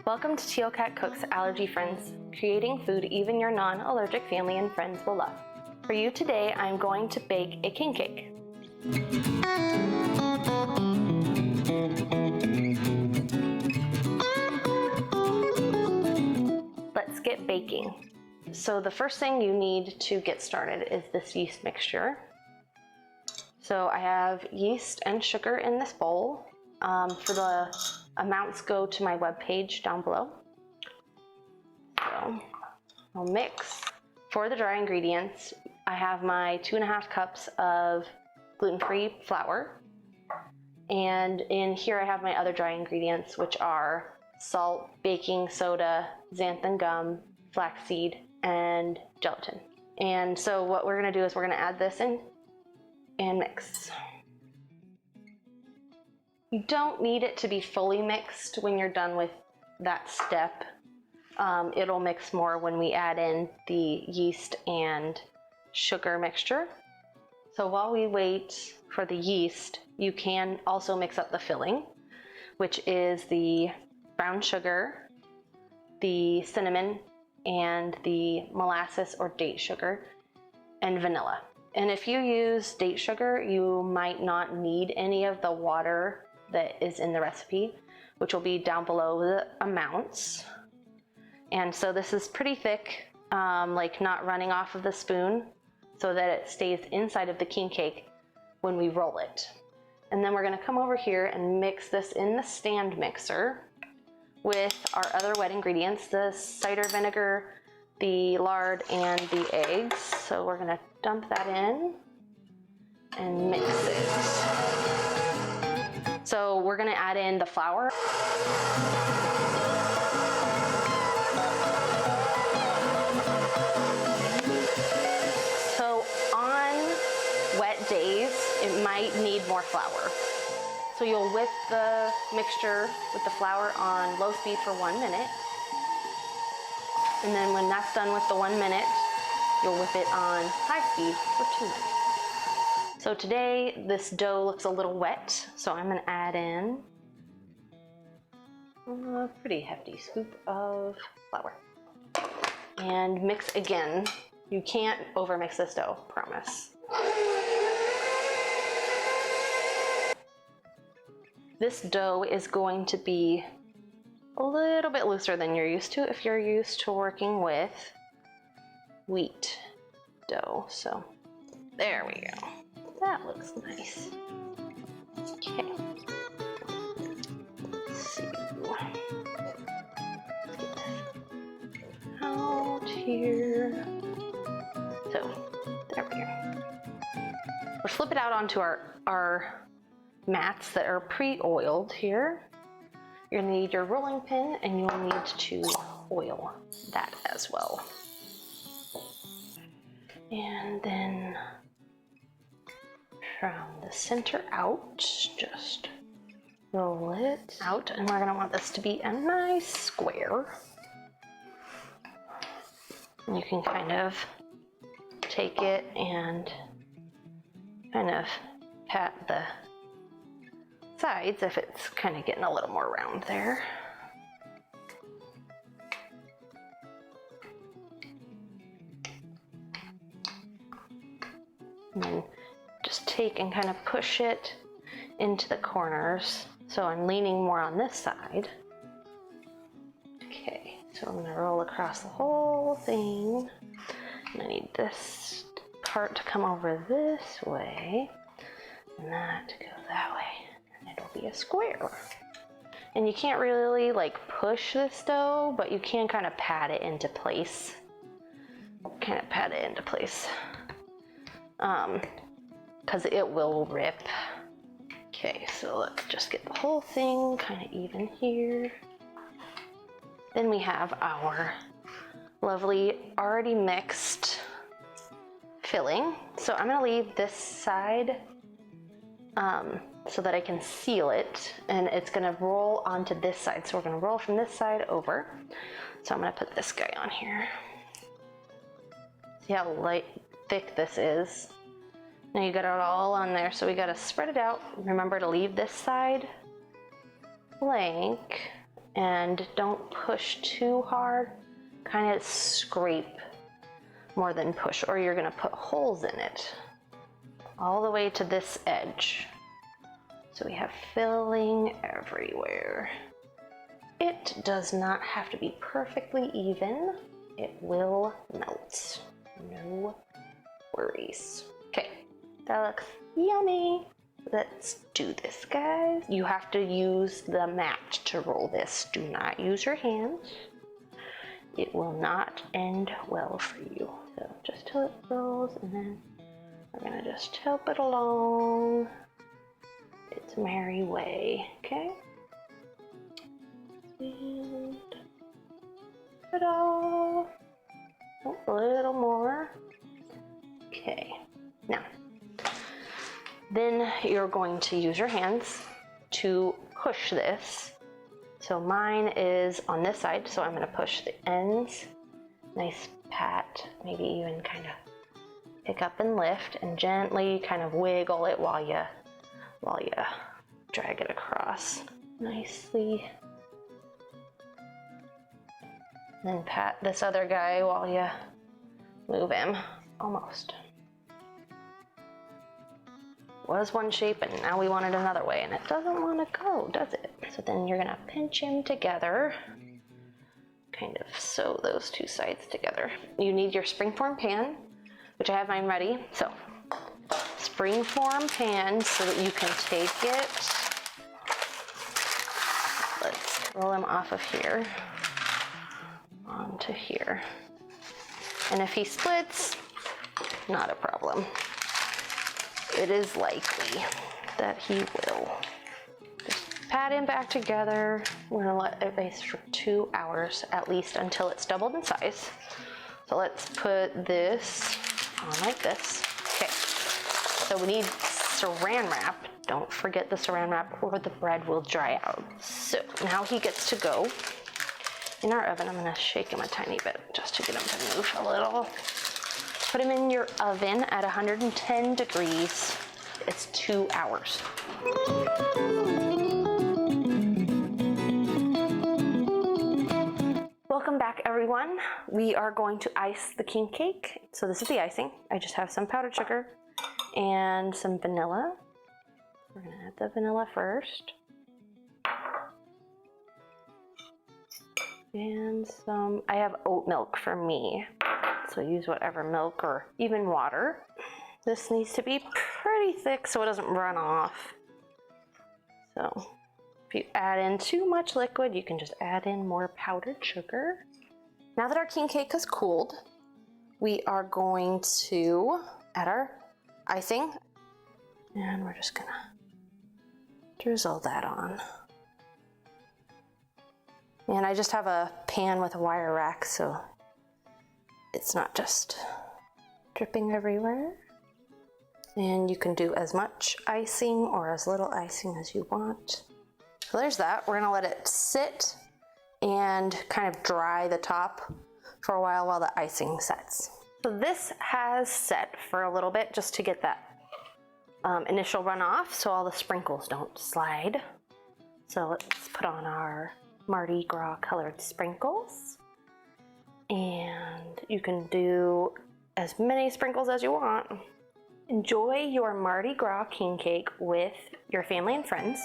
Welcome to Teal Cat Cooks, Allergy Friends, creating food even your non-allergic family and friends will love. For you today, I'm going to bake a king cake. Let's get baking. So the first thing you need to get started is this yeast mixture. So I have yeast and sugar in this bowl. For the amounts, go to my webpage down below. So I'll mix. For the dry ingredients, I have my 2.5 cups of gluten-free flour. And in here I have my other dry ingredients, which are salt, baking soda, xanthan gum, flaxseed, and gelatin. And so what we're gonna do is we're gonna add this in and mix. You don't need it to be fully mixed when you're done with that step. It'll mix more when we add in the yeast and sugar mixture. So while we wait for the yeast, you can also mix up the filling, which is the brown sugar, the cinnamon, and the molasses or date sugar, and vanilla. And if you use date sugar, you might not need any of the water that is in the recipe, which will be down below the amounts. And so this is pretty thick, like not running off of the spoon, so that it stays inside of the king cake when we roll it. And then we're gonna come over here and mix this in the stand mixer with our other wet ingredients, the cider vinegar, the lard, and the eggs. So we're gonna dump that in and mix it. So we're gonna add in the flour. So on wet days, it might need more flour. So you'll whip the mixture with the flour on low speed for 1 minute. And then when that's done with the 1 minute, you'll whip it on high speed for 2 minutes. So today, this dough looks a little wet, so I'm gonna add in a pretty hefty scoop of flour. And mix again. You can't overmix this dough, promise. This dough is going to be a little bit looser than you're used to if you're used to working with wheat dough. So there we go. That looks nice. Okay. Let's see. Let's get this out here. So there we go. We'll flip it out onto our mats that are pre-oiled here. You're gonna need your rolling pin, and you'll need to oil that as well. And then from the center out, just roll it out, and we're gonna want this to be a nice square. And you can kind of take it and kind of pat the sides if it's kind of getting a little more round there. And then just take and kind of push it into the corners. So I'm leaning more on this side. Okay, so I'm gonna roll across the whole thing. And I need this part to come over this way, and that to go that way. And it'll be a square. And you can't really like push this dough, but you can kind of pat it into place. Because it will rip. Okay, so let's just get the whole thing kind of even here. Then we have our lovely already mixed filling. So I'm gonna leave this side so that I can seal it, and it's gonna roll onto this side. So we're gonna roll from this side over. So I'm gonna put this guy on here. See how thick this is? Now you got it all on there, so we gotta spread it out. Remember to leave this side blank And don't push too hard, kind of scrape more than push, or you're gonna put holes in it all the way to this edge. So we have filling everywhere. It does not have to be perfectly even. It will melt. No worries. Okay, that looks yummy. Let's do this, guys. You have to use the mat to roll this. Do not use your hands. It will not end well for you. So just till it rolls, and then we're gonna just help it along its merry way, okay? And ta-da! Oh, a little more. Okay, now, then you're going to use your hands to push this. So mine is on this side, so I'm gonna push the ends. Nice pat, maybe even kind of pick up and lift, and gently kind of wiggle it while you drag it across nicely. Then pat this other guy while you move him, almost. Was one shape and now we want it another way, and it doesn't want to go, does it? So then you're gonna pinch him together, kind of sew those two sides together. You need your springform pan, which I have mine ready. So springform pan so that you can take it. Let's roll him off of here onto here. And if he splits, not a problem. It is likely that he will. Just pat him back together. We're gonna let it base for 2 hours at least until it's doubled in size. So let's put this on like this. Okay, so we need saran wrap. Don't forget the saran wrap or the bread will dry out. So now he gets to go in our oven. I'm gonna shake him a tiny bit just to get him to move a little. Put him in your oven at 110 degrees. It's 2 hours. Welcome back, everyone. We are going to ice the king cake. So this is the icing. I just have some powdered sugar and some vanilla. We're gonna add the vanilla first. And some, I have oat milk for me. So use whatever milk or even water. This needs to be pretty thick so it doesn't run off. So if you add in too much liquid, you can just add in more powdered sugar. Now that our king cake has cooled, we are going to add our icing, and we're just gonna drizzle that on. And I just have a pan with a wire rack, so it's not just dripping everywhere. And you can do as much icing or as little icing as you want. So there's that. We're gonna let it sit and kind of dry the top for a while the icing sets. So this has set for a little bit just to get that initial runoff so all the sprinkles don't slide. So let's put on our Mardi Gras colored sprinkles. And you can do as many sprinkles as you want. Enjoy your Mardi Gras king cake with your family and friends.